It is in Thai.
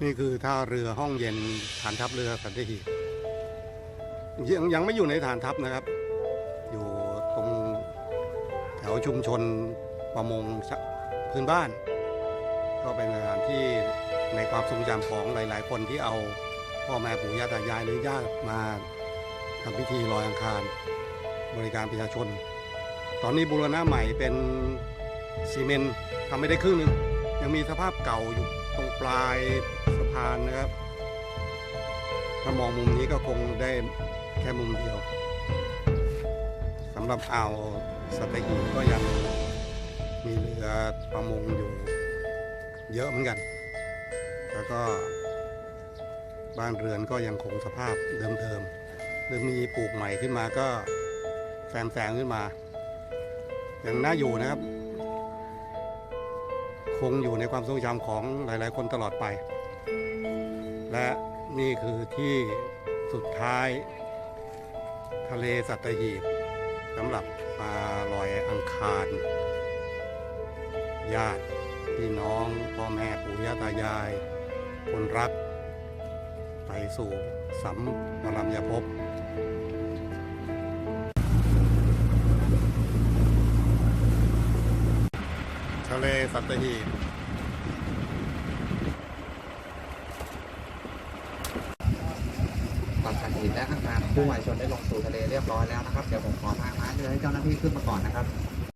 นี่คือท่าเรือห้องเย็นฐานทัพเรือสัตหีบยังไม่อยู่ในฐานทัพนะครับอยู่ตรงแถวชุมชนประมงพื้นบ้านก็เป็นสถานที่ในความทรงจำของหลายๆคนที่เอาพ่อแม่ปู่ย่าตายายหรือญาติมาทำพิธีลอยอังคารบริการประชาชนตอนนี้บูรณะใหม่เป็นซีเมนต์ทำไม่ได้ครึ่งนึงยังมีสภาพเก่าอยู่ตรงปลายสะพานนะครับถ้ามองมุมนี้ก็คงได้แค่มุมเดียวสำหรับอ่าวสัตหีบก็ยังมีเรือประมงอยู่เยอะเหมือนกันแล้วก็บ้านเรือนก็ยังคงสภาพเดิมๆหรือมีปลูกใหม่ขึ้นมาก็แซมขึ้นมายังน่าอยู่นะครับคงอยู่ในความทรงจำของหลายๆคนตลอดไปและนี่คือที่สุดท้ายทะเลสัตหีบสำหรับมาลอยอังคารญาติพี่น้องพ่อแม่ปู่ย่าตายายคนรักไปสู่สัมปรายภพทะเลสัตหีบตอนสัตหีบและอังคารผู้วายชนได้ลงสู่ทะเลเรียบร้อยแล้วนะครับเดี๋ยวผมขอทางม้าเรือให้เจ้าหน้าที่ขึ้นมาก่อนนะครับ